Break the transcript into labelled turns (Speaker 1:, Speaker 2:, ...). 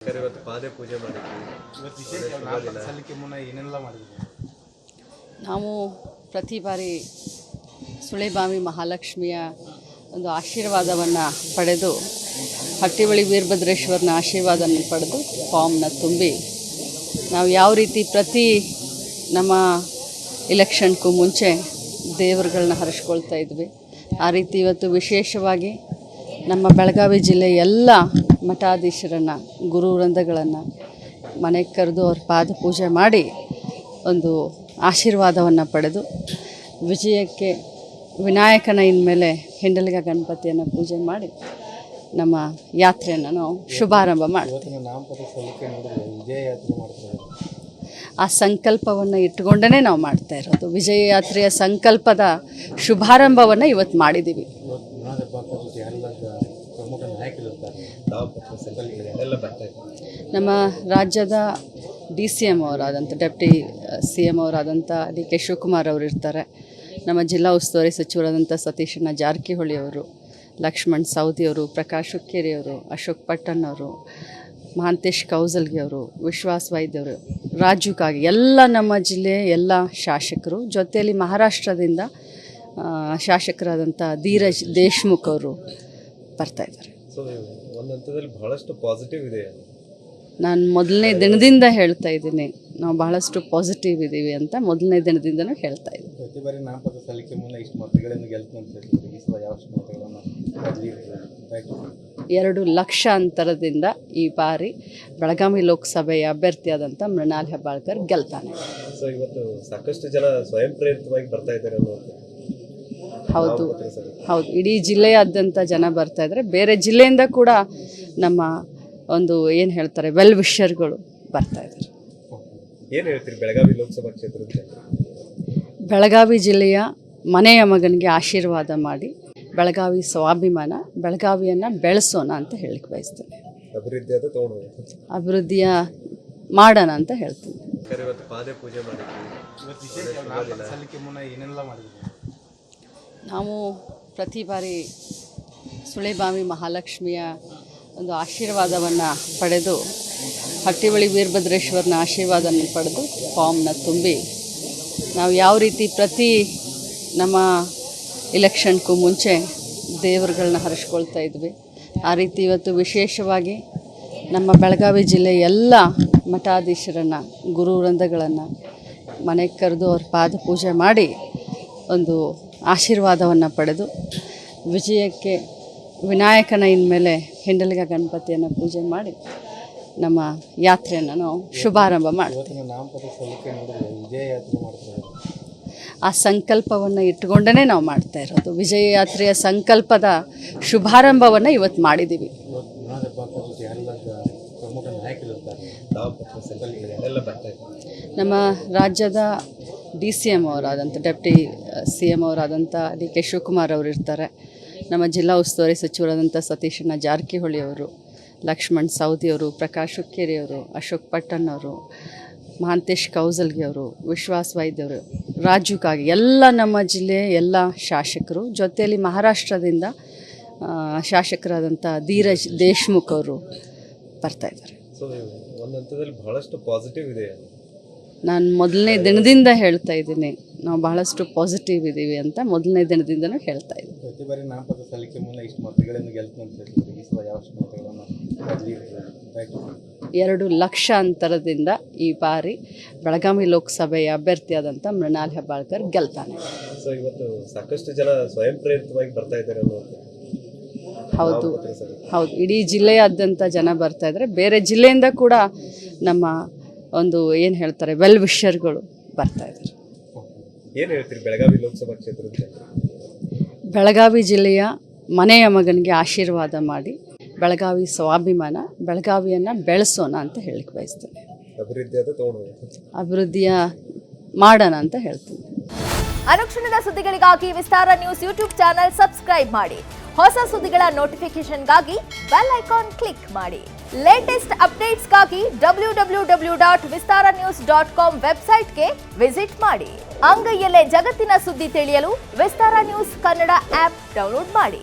Speaker 1: ಇವತ್ತು ಪಾದೆ ಪೂಜೆ ಮಾಡಿದ್ವಿ.
Speaker 2: ಇವತ್ತು ವಿಶೇಷ ಸಲ್ಲಿಕೆ ಮುನ್ನ ಏನೆಲ್ಲ ಮಾಡಿದ್ವಿ?
Speaker 3: ನಾವು ಪ್ರತಿ ಬಾರಿ ಸುಳೆಬಾವಿ ಮಹಾಲಕ್ಷ್ಮಿಯ ಒಂದು ಆಶೀರ್ವಾದವನ್ನು ಪಡೆದು ಹಟ್ಟಿಬಳಿ ವೀರಭದ್ರೇಶ್ವರನ ಆಶೀರ್ವಾದವನ್ನು ಪಡೆದು ಫಾರ್ಮ್ನ ತುಂಬಿ ನಾವು ಯಾವ ರೀತಿ ಪ್ರತಿ ನಮ್ಮ ಇಲೆಕ್ಷನ್ಗೂ ಮುಂಚೆ ದೇವರುಗಳನ್ನ ಹರಿಸ್ಕೊಳ್ತಾ ಇದ್ವಿ, ಆ ರೀತಿ ಇವತ್ತು ವಿಶೇಷವಾಗಿ ನಮ್ಮ ಬೆಳಗಾವಿ ಜಿಲ್ಲೆಯ ಎಲ್ಲ ಮಠಾಧೀಶರನ್ನು ಗುರು ವೃಂದಗಳನ್ನು ಮನೆಗೆ ಕರೆದು ಅವ್ರ ಪಾದ ಪೂಜೆ ಮಾಡಿ ಒಂದು ಆಶೀರ್ವಾದವನ್ನು ಪಡೆದು ವಿಜಯಕ್ಕೆ ವಿನಾಯಕನ ಇನ್ಮೇಲೆ ಹಿಂಡಲಿಗ ಗಣಪತಿಯನ್ನು ಪೂಜೆ ಮಾಡಿ ನಮ್ಮ ಯಾತ್ರೆಯನ್ನು ನಾವು ಶುಭಾರಂಭ ಮಾಡ್ತೀವಿ. ಆ ಸಂಕಲ್ಪವನ್ನು ಇಟ್ಟುಕೊಂಡೇ ನಾವು ಮಾಡ್ತಾ ಇರೋದು. ವಿಜಯ ಯಾತ್ರೆಯ ಸಂಕಲ್ಪದ ಶುಭಾರಂಭವನ್ನು ಇವತ್ತು ಮಾಡಿದ್ದೀವಿ. ನಮ್ಮ ರಾಜ್ಯದ DCM ಅವರಾದಂಥ ಡೆಪ್ಟಿ CM ಅವರಾದಂಥ DK ಶಿವಕುಮಾರ್ ಅವರು ಇರ್ತಾರೆ. ನಮ್ಮ ಜಿಲ್ಲಾ ಉಸ್ತುವಾರಿ ಸಚಿವರಾದಂಥ ಸತೀಶಣ್ಣ ಜಾರಕಿಹೊಳಿ ಅವರು, ಲಕ್ಷ್ಮಣ್ ಸವದಿ ಅವರು, ಪ್ರಕಾಶ್ ಹುಕ್ಕೇರಿ ಅವರು, ಅಶೋಕ್ ಪಟ್ಟಣ್ ಅವರು, ಮಹಾಂತೇಶ್ ಕೌಸಲ್ಗಿ ಅವರು, ವಿಶ್ವಾಸ್ ವೈದ್ಯವರು, ರಾಜು ಕಾಗೆ, ಎಲ್ಲ ನಮ್ಮ ಜಿಲ್ಲೆಯ ಎಲ್ಲ ಶಾಸಕರು, ಜೊತೆಯಲ್ಲಿ ಮಹಾರಾಷ್ಟ್ರದಿಂದ ಶಾಸಕರಾದಂಥ ಧೀರಜ್ ದೇಶ್ಮುಖ್ ಅವರು ಬರ್ತಾಯಿದ್ದಾರೆ.
Speaker 1: ಸೊ ಒಂದು ಹಂತದಲ್ಲಿ ಬಹಳಷ್ಟು ಪಾಸಿಟಿವ್ ಇದೆ.
Speaker 3: ನಾನು ಮೊದಲನೇ ದಿನದಿಂದ ಹೇಳ್ತಾ ಇದ್ದೀನಿ, ನಾವು ಬಹಳಷ್ಟು ಪಾಸಿಟಿವ್ ಇದ್ದೀವಿ ಅಂತ ಮೊದಲನೇ ದಿನದಿಂದನೂ ಹೇಳ್ತಾ ಇದ್ದೀನಿ.
Speaker 2: ಪ್ರತಿ ಬಾರಿ ನಾಮಪತ್ರ ಸಲ್ಲಿಕೆ ಮುನ್ನ ಇಷ್ಟು ಮತಗಳನ್ನು ಗೆಲ್ತಂತ
Speaker 3: 2 ಲಕ್ಷ ಅಂತರದಿಂದ ಈ ಬಾರಿ ಬೆಳಗಾವಿ ಲೋಕಸಭೆಯ ಅಭ್ಯರ್ಥಿಯಾದಂಥ ಮೃಣಾಲ್ ಹೆಬ್ಬಾಳ್ಕರ್ ಗೆಲ್ತಾನೆ.
Speaker 1: ಸೊ ಇವತ್ತು ಸಾಕಷ್ಟು ಜನ ಸ್ವಯಂ ಪ್ರೇರಿತವಾಗಿ ಬರ್ತಾ ಇದ್ದಾರೆ ಅನ್ನೋದು.
Speaker 3: ಹೌದು, ಇಡೀ ಜಿಲ್ಲೆಯಾದ್ಯಂತ ಜನ ಬರ್ತಾ ಇದ್ದಾರೆ. ಬೇರೆ ಜಿಲ್ಲೆಯಿಂದ ಕೂಡ ನಮ್ಮ ಒಂದು ಏನು ಹೇಳ್ತಾರೆ ವೆಲ್ ವಿಷರ್ಗಳು ಬರ್ತಾ ಇದ್ದಾರೆ.
Speaker 1: ಏನು ಹೇಳ್ತೀರಿ ಬೆಳಗಾವಿ ಲೋಕಸಭಾ ಕ್ಷೇತ್ರದ?
Speaker 3: ಬೆಳಗಾವಿ ಜಿಲ್ಲೆಯ ಮನೆಯ ಮಗನಿಗೆ ಆಶೀರ್ವಾದ ಮಾಡಿ ಬೆಳಗಾವಿ ಸ್ವಾಭಿಮಾನ, ಬೆಳಗಾವಿಯನ್ನು ಬೆಳೆಸೋಣ ಅಂತ ಹೇಳಲಿಕ್ಕೆ ಬಯಸ್ತೇನೆ. ಅಭಿವೃದ್ಧಿಯ ಮಾಡೋಣ ಅಂತ ಹೇಳ್ತೀನಿ.
Speaker 1: ಇವತ್ತು ಪಾದೆ ಪೂಜೆ ಮಾಡಿದ್ವಿ.
Speaker 2: ಇವತ್ತು ವಿಶೇಷ ಸಲ್ಲಿಕೆ ಮುನ್ನ ಏನೆಲ್ಲ ಮಾಡಿದ್ವಿ?
Speaker 3: ನಾವು ಪ್ರತಿ ಬಾರಿ ಸುಳೆಬಾವಿ ಮಹಾಲಕ್ಷ್ಮಿಯ ಒಂದು ಆಶೀರ್ವಾದವನ್ನು ಪಡೆದು ಹಟ್ಟಿಬಳಿ ವೀರಭದ್ರೇಶ್ವರನ ಆಶೀರ್ವಾದವನ್ನು ಪಡೆದು ಫಾರ್ಮ್ನ ತುಂಬಿ ನಾವು ಯಾವ ರೀತಿ ಪ್ರತಿ ನಮ್ಮ ಇಲೆಕ್ಷನ್ಗೂ ಮುಂಚೆ ದೇವರುಗಳನ್ನ ಹರಿಸ್ಕೊಳ್ತಾ ಇದ್ವಿ, ಆ ರೀತಿ ಇವತ್ತು ವಿಶೇಷವಾಗಿ ನಮ್ಮ ಬೆಳಗಾವಿ ಜಿಲ್ಲೆಯ ಎಲ್ಲ ಮಠಾಧೀಶರನ್ನು ಗುರು ವೃಂದಗಳನ್ನು ಮನೆಗೆ ಕರೆದು ಅವ್ರ ಪಾದ ಪೂಜೆ ಮಾಡಿ ಒಂದು ಆಶೀರ್ವಾದವನ್ನು ಪಡೆದು ವಿಜಯಕ್ಕೆ ವಿನಾಯಕನ ಇನ್ಮೇಲೆ ಹಿಂಡಲಿಗ ಗಣಪತಿಯನ್ನು ಪೂಜೆ ಮಾಡಿ ನಮ್ಮ ಯಾತ್ರೆಯನ್ನು ನಾವು ಶುಭಾರಂಭ ಮಾಡ್ತೀವಿ. ಆ ಸಂಕಲ್ಪವನ್ನು ಇಟ್ಟುಕೊಂಡೇ ನಾವು ಮಾಡ್ತಾ ಇರೋದು. ವಿಜಯ ಯಾತ್ರೆಯ ಸಂಕಲ್ಪದ ಶುಭಾರಂಭವನ್ನು ಇವತ್ತು ಮಾಡಿದ್ದೀವಿ. ನಮ್ಮ ರಾಜ್ಯದ DCM ಅವರಾದಂಥ ಡೆಪ್ಟಿ CM ಅವರಾದಂಥ DK ಶಿವಕುಮಾರ್ ಅವರು ಇರ್ತಾರೆ. ನಮ್ಮ ಜಿಲ್ಲಾ ಉಸ್ತುವಾರಿ ಸಚಿವರಾದಂಥ ಸತೀಶಣ್ಣ ಜಾರಕಿಹೊಳಿ ಅವರು, ಲಕ್ಷ್ಮಣ್ ಸವದಿ ಅವರು, ಪ್ರಕಾಶ್ ಹುಕ್ಕೇರಿ ಅವರು, ಅಶೋಕ್ ಪಟ್ಟಣ್ ಅವರು, ಮಹಾಂತೇಶ್ ಕೌಸಲ್ಗಿ ಅವರು, ವಿಶ್ವಾಸ್ ವೈದ್ಯವರು, ರಾಜು ಕಾಗೆ, ಎಲ್ಲ ನಮ್ಮ ಜಿಲ್ಲೆಯ ಎಲ್ಲ ಶಾಸಕರು, ಜೊತೆಯಲ್ಲಿ ಮಹಾರಾಷ್ಟ್ರದಿಂದ ಶಾಸಕರಾದಂಥ ಧೀರಜ್ ದೇಶ್ಮುಖ್ ಅವರು ಬರ್ತಾಯಿದ್ದಾರೆ.
Speaker 1: ಸೊ ಒಂದು ಹಂತದಲ್ಲಿ ಬಹಳಷ್ಟು ಪಾಸಿಟಿವ್ ಇದೆ.
Speaker 3: ನಾನು ಮೊದಲನೇ ದಿನದಿಂದ ಹೇಳ್ತಾ ಇದ್ದೀನಿ, ನಾವು ಬಹಳಷ್ಟು ಪಾಸಿಟಿವ್ ಇದ್ದೀವಿ ಅಂತ ಮೊದಲನೇ ದಿನದಿಂದನೂ ಹೇಳ್ತಾ ಇದ್ದೀನಿ.
Speaker 2: ಪ್ರತಿ ಬಾರಿ ನಾಮಪತ್ರ ಸಲ್ಲಿಕೆ ಮುನ್ನ ಇಷ್ಟು ಮತಗಳನ್ನು ಗೆಲ್ತಂತ
Speaker 3: 2 ಲಕ್ಷ ಅಂತರದಿಂದ ಈ ಬಾರಿ ಬೆಳಗಾವಿ ಲೋಕಸಭೆಯ ಅಭ್ಯರ್ಥಿಯಾದಂಥ ಮೃಣಾಲ್ ಹೆಬ್ಬಾಳ್ಕರ್ ಗೆಲ್ತಾನೆ.
Speaker 1: ಸೊ ಇವತ್ತು ಸಾಕಷ್ಟು ಜನ ಸ್ವಯಂ ಪ್ರೇರಿತವಾಗಿ ಬರ್ತಾ ಇದ್ದಾರೆ ಅನ್ನೋದು.
Speaker 3: ಹೌದು, ಇಡೀ ಜಿಲ್ಲೆಯಾದ್ಯಂತ ಜನ ಬರ್ತಾ ಇದ್ದಾರೆ. ಬೇರೆ ಜಿಲ್ಲೆಯಿಂದ ಕೂಡ ನಮ್ಮ ಒಂದು ಏನು ಹೇಳ್ತಾರೆ ವೆಲ್ ವಿಷರ್ಗಳು ಬರ್ತಾ ಇದ್ದಾರೆ.
Speaker 1: ಏನು ಹೇಳ್ತೀರಿ ಬೆಳಗಾವಿ ಲೋಕಸಭಾ ಕ್ಷೇತ್ರದ?
Speaker 3: ಬೆಳಗಾವಿ ಜಿಲ್ಲೆಯ ಮನೆಯ ಮಗನಿಗೆ ಆಶೀರ್ವಾದ ಮಾಡಿ ಬೆಳಗಾವಿ ಸ್ವಾಭಿಮಾನ, ಬೆಳಗಾವಿಯನ್ನು ಬೆಳೆಸೋಣ ಅಂತ ಹೇಳಲಿಕ್ಕೆ ಬಯಸ್ತೇನೆ. ಅಭಿವೃದ್ಧಿಯ ಮಾಡೋಣ ಅಂತ ಹೇಳ್ತೀನಿ.
Speaker 4: ಅನುಕ್ಷಣದ ಸುದ್ದಿಗಳಿಗಾಗಿ ವಿಸ್ತಾರ ನ್ಯೂಸ್ ಯೂಟ್ಯೂಬ್ ಚಾನೆಲ್ ಸಬ್ಸ್ಕ್ರೈಬ್ ಮಾಡಿ. ಹೊಸ ಸುದ್ದಿಗಳ ನೋಟಿಫಿಕೇಶನ್ಗಾಗಿ ಬೆಲ್ ಐಕಾನ್ ಕ್ಲಿಕ್ ಮಾಡಿ. ಲೇಟೆಸ್ಟ್ ಅಪ್ಡೇಟ್ಸ್ಗಾಗಿ www.vistaranews.com ವೆಬ್ಸೈಟ್ಗೆ ವಿಸಿಟ್ ಮಾಡಿ. ಅಂಗೈಯಲ್ಲೇ ಜಗತ್ತಿನ ಸುದ್ದಿ ತಿಳಿಯಲು ವಿಸ್ತಾರ ನ್ಯೂಸ್ ಕನ್ನಡ ಆಪ್ ಡೌನ್ಲೋಡ್ ಮಾಡಿ.